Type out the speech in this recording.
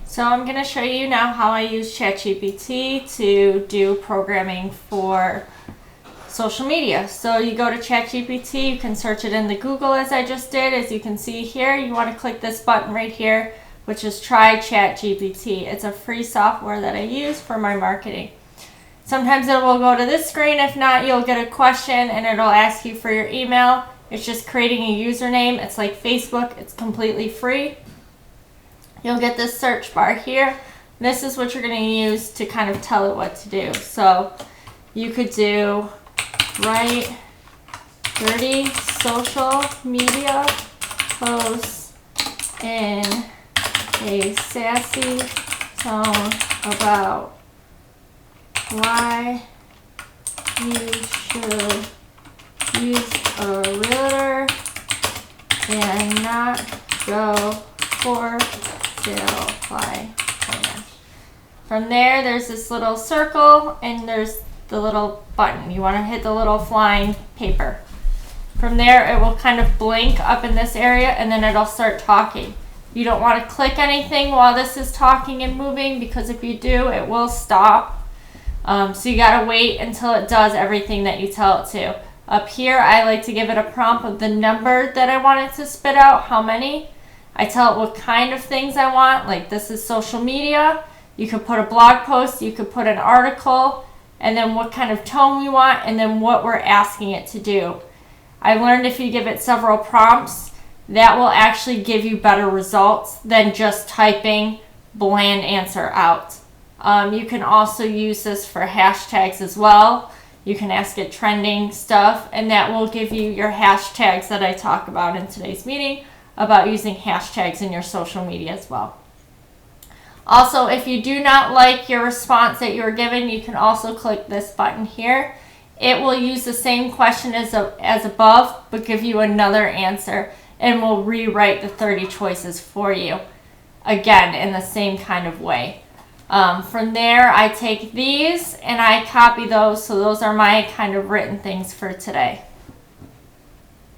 So I'm going to show you now how I use ChatGPT to do programming for social media. So you go to ChatGPT, you can search it in the Google as I just did. As you can see here, you want to click this button right here, which is Try ChatGPT. It's a free software that I use for my marketing. Sometimes it will go to this screen. If not, you'll get a question and it'll ask you for your email. It's just creating a username. It's like Facebook. It's completely free. You'll get this search bar here. This is what you're going to use to kind of tell it what to do. So you could do write 30 social media posts in a sassy tone about why you should use a realtor and not go for sale by plan. From there's this little circle and there's the little button. You want to hit the little flying paper. From there it will kind of blink up in this area and then it'll start talking. You don't want to click anything while this is talking and moving, because if you do, it will stop. So you got to wait until it does everything that you tell it to. Up here, I like to give it a prompt of the number that I want it to spit out, how many. I tell it what kind of things I want, like this is social media. You could put a blog post, you could put an article, and then what kind of tone we want, and then what we're asking it to do. I learned if you give it several prompts, that will actually give you better results than just typing bland answer out. You can also use this for hashtags as well. You can ask it trending stuff, and that will give you your hashtags that I talk about in today's meeting, about using hashtags in your social media as well. Also, if you do not like your response that you're given, you can also click this button here. It will use the same question as above, but give you another answer, and will rewrite the 30 choices for you, again, in the same kind of way. From there, I take these and I copy those, so those are my kind of written things for today.